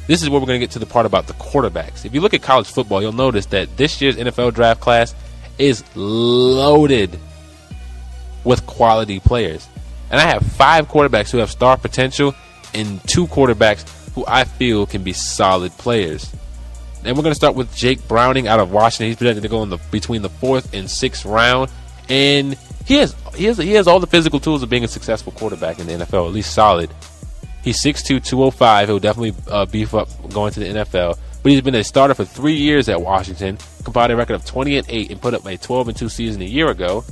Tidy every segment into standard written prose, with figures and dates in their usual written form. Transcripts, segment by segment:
this is where we're going to get to the part about the quarterbacks. If you look at college football, you'll notice that this year's NFL draft class is loaded with quality players. And I have 5 quarterbacks who have star potential and 2 quarterbacks who I feel can be solid players. And we're going to start with Jake Browning out of Washington. He's projected to go in between the 4th and 6th round. And he has all the physical tools of being a successful quarterback in the NFL, at least solid. He's 6'2", 205. He'll definitely beef up going to the NFL. But he's been a starter for 3 years at Washington, compiled a record of 20-8, and put up a 12-2 season a year ago.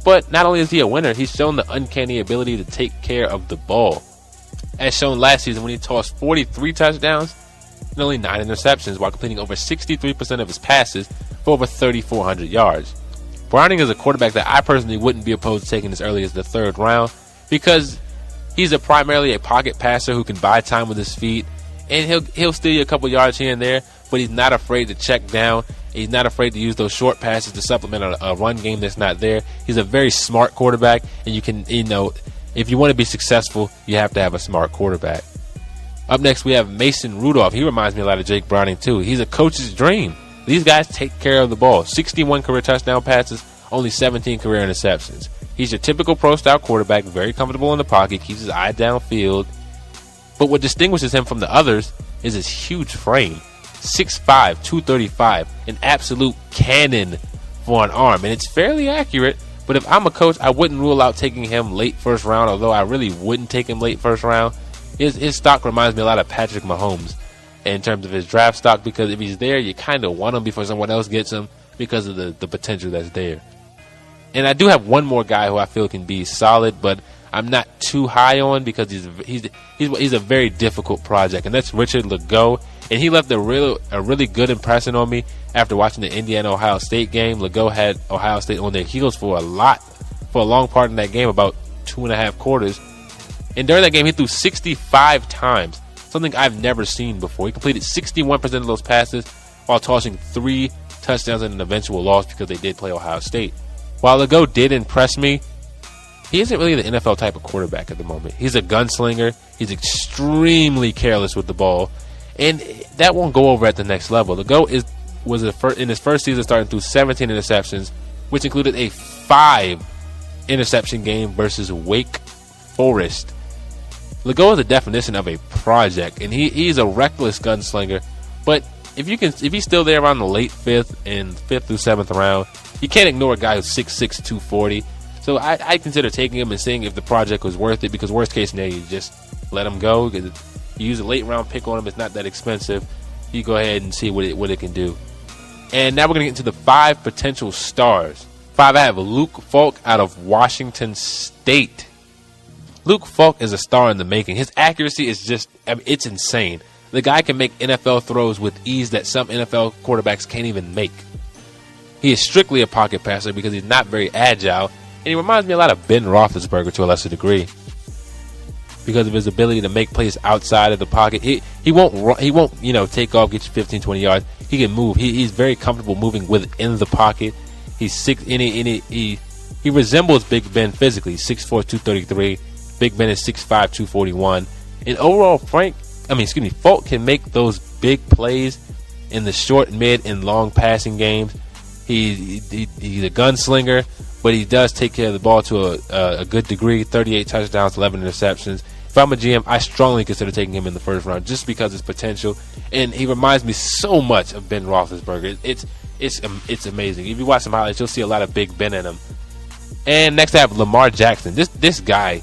But not only is he a winner, he's shown the uncanny ability to take care of the ball. As shown last season when he tossed 43 touchdowns and only 9 interceptions while completing over 63% of his passes for over 3,400 yards. Browning is a quarterback that I personally wouldn't be opposed to taking as early as the 3rd round because he's primarily a pocket passer who can buy time with his feet, and he'll steal you a couple yards here and there, but he's not afraid to check down. He's not afraid to use those short passes to supplement a run game that's not there. He's a very smart quarterback, and you can, if you want to be successful, you have to have a smart quarterback. Up next, we have Mason Rudolph. He reminds me a lot of Jake Browning, too. He's a coach's dream. These guys take care of the ball. 61 career touchdown passes, only 17 career interceptions. He's your typical pro-style quarterback, very comfortable in the pocket, keeps his eye downfield. But what distinguishes him from the others is his huge frame. 6'5", 235, an absolute cannon for an arm. And it's fairly accurate, but if I'm a coach, I wouldn't rule out taking him late 1st round, although I really wouldn't take him late 1st round. His stock reminds me a lot of Patrick Mahomes in terms of his draft stock, because if he's there, you kind of want him before someone else gets him because of the potential that's there. And I do have one more guy who I feel can be solid, but I'm not too high on because he's a very difficult project, and that's Richard Legault. And he left a really good impression on me after watching the Indiana-Ohio State game. Legault had Ohio State on their heels for a long part in that game, about 2.5 quarters. And during that game, he threw 65 times, something I've never seen before. He completed 61% of those passes while tossing 3 touchdowns and an eventual loss because they did play Ohio State. While Legault did impress me, he isn't really the NFL type of quarterback at the moment. He's a gunslinger. He's extremely careless with the ball, and that won't go over at the next level. Legault was in his first season starting through 17 interceptions, which included a 5 interception game versus Wake Forest. Legault is the definition of a project, and he's a reckless gunslinger. But if he's still there around the late 5th and 5th through 7th round, you can't ignore a guy who's 6'6", 240. So I consider taking him and seeing if the project was worth it, because worst case scenario, you just let him go. You use a late round pick on him. It's not that expensive. You go ahead and see what it can do. And now we're going to get into the 5 potential stars. 5, I have Luke Falk out of Washington State. Luke Falk is a star in the making. His accuracy is it's insane. The guy can make NFL throws with ease that some NFL quarterbacks can't even make. He is strictly a pocket passer because he's not very agile, and he reminds me a lot of Ben Roethlisberger to a lesser degree because of his ability to make plays outside of the pocket. He won't take off, get you 15, 20 yards. He can move. He's very comfortable moving within the pocket. He's he resembles Big Ben physically. 6'4", 233. Big Ben is 6'5", 241. And overall, Falk can make those big plays in the short, mid, and long passing games. He's a gunslinger, but he does take care of the ball to a good degree. 38 touchdowns, 11 interceptions. If I'm a GM, I strongly consider taking him in the 1st round just because of his potential. And he reminds me so much of Ben Roethlisberger. It's amazing. If you watch some highlights, you'll see a lot of Big Ben in him. And next I have Lamar Jackson. This guy,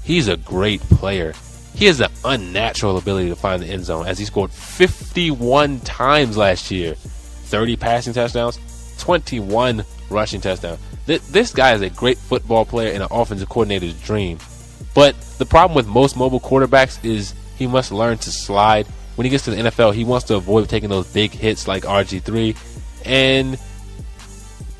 he's a great player. He has an unnatural ability to find the end zone, as he scored 51 times last year. 30 passing touchdowns, 21 rushing touchdowns. This guy is a great football player and an offensive coordinator's dream. But the problem with most mobile quarterbacks is he must learn to slide. When he gets to the NFL, he wants to avoid taking those big hits like RG3. And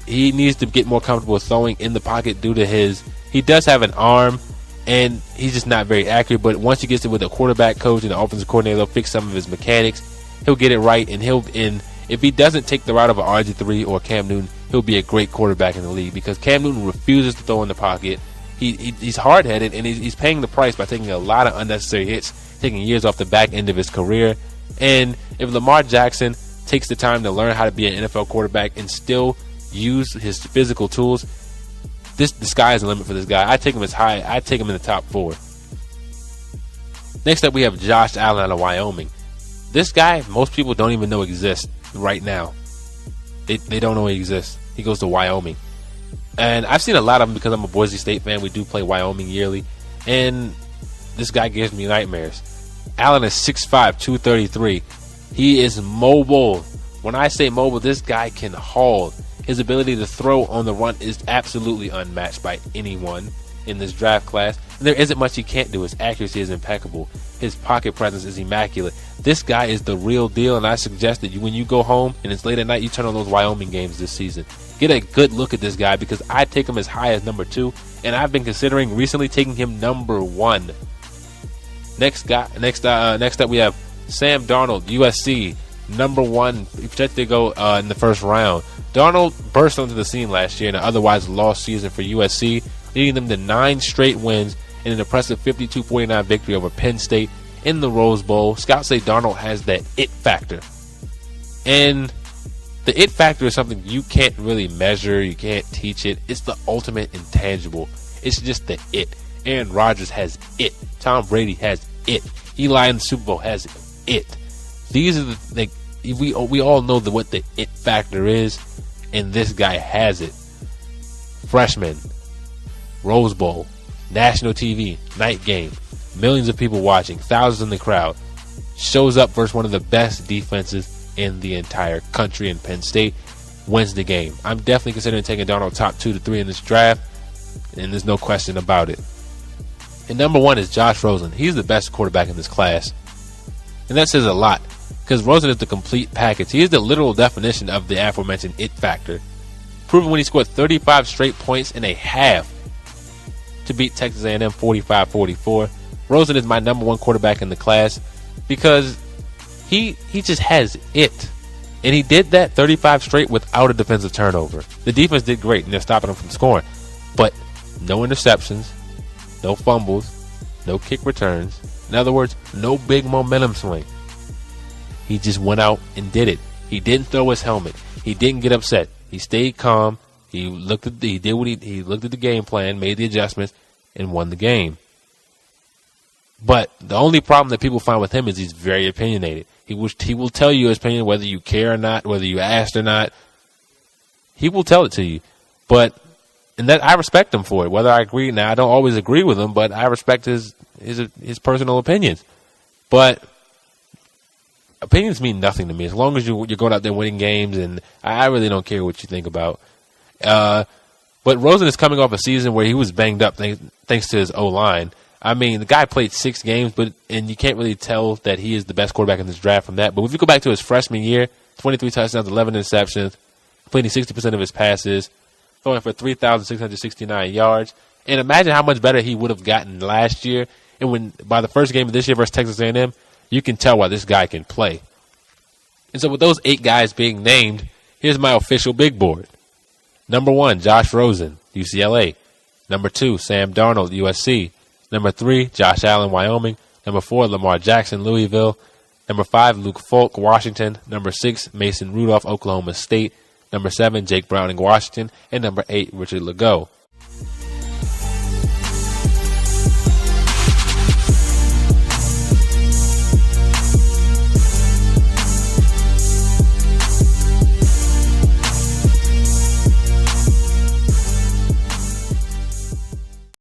he needs to get more comfortable with throwing in the pocket due to he does have an arm, and he's just not very accurate. But once he gets it with a quarterback coach and the offensive coordinator, they'll fix some of his mechanics. He'll get it right, and if he doesn't take the route of an RG3 or Cam Newton, he'll be a great quarterback in the league, because Cam Newton refuses to throw in the pocket. He's hard-headed, and he's paying the price by taking a lot of unnecessary hits taking years off the back end of his career. And if Lamar Jackson takes the time to learn how to be an NFL quarterback and still use his physical tools, the sky is the limit for this guy. I take him as high. I take him in the top 4. Next up, we have Josh Allen out of Wyoming. This guy, most people don't even know exists right now. They don't know he exists. He goes to Wyoming. And I've seen a lot of them because I'm a Boise State fan. We do play Wyoming yearly. And this guy gives me nightmares. Allen is 6'5", 233. He is mobile. When I say mobile, this guy can haul. His ability to throw on the run is absolutely unmatched by anyone in this draft class. And there isn't much he can't do. His accuracy is impeccable. His pocket presence is immaculate. This guy is the real deal, and I suggest that when you go home and it's late at night, you turn on those Wyoming games this season. Get a good look at this guy because I take him as high as number 2, and I've been considering recently taking him number 1. Next up, we have Sam Darnold, USC, number 1, projected to go in the first round. Darnold burst onto the scene last year in an otherwise lost season for USC, leading them to 9 straight wins and an impressive 52-49 victory over Penn State in the Rose Bowl. Scouts say Darnold has that it factor. And the it factor is something you can't really measure, you can't teach it. It's the ultimate intangible. It's just the it. Aaron Rodgers has it. Tom Brady has it. Eli in the Super Bowl has it. These are the we all know what the it factor is, and this guy has it. Freshman, Rose Bowl, national TV, night game, millions of people watching, thousands in the crowd. Shows up versus one of the best defenses in the entire country in Penn State. Wins the game. I'm definitely considering taking Darnold top 2 to 3 in this draft, and there's no question about it. And number 1 is Josh Rosen. He's the best quarterback in this class. And that says a lot, because Rosen is the complete package. He is the literal definition of the aforementioned it factor. Proven when he scored 35 straight points in a half to beat Texas A&M 45-44. Rosen is my number 1 quarterback in the class because he just has it. And he did that 35 straight without a defensive turnover. The defense did great, and they're stopping him from scoring. But no interceptions, no fumbles, no kick returns. In other words, no big momentum swing. He just went out and did it. He didn't throw his helmet. He didn't get upset. He stayed calm. He looked at the game plan, made the adjustments, and won the game. But the only problem that people find with him is he's very opinionated. He will tell you his opinion whether you care or not, whether you asked or not. He will tell it to you. And that I respect him for it. Whether I agree, now I don't always agree with him, but I respect his personal opinions. But opinions mean nothing to me as long as you're going out there winning games, and I really don't care what you think about. But Rosen is coming off a season where he was banged up thanks to his O-line. I mean, the guy played 6 games, and you can't really tell that he is the best quarterback in this draft from that. But if you go back to his freshman year, 23 touchdowns, 11 interceptions, completing 60% of his passes, throwing for 3,669 yards. And imagine how much better he would have gotten last year. And by the first game of this year versus Texas A&M, you can tell why this guy can play. And so with those 8 guys being named, here's my official big board. Number 1, Josh Rosen, UCLA. Number 2, Sam Darnold, USC. Number 3, Josh Allen, Wyoming. Number 4, Lamar Jackson, Louisville. Number 5, Luke Falk, Washington. Number 6, Mason Rudolph, Oklahoma State. Number 7, Jake Browning, Washington. And number 8, Richard Legault.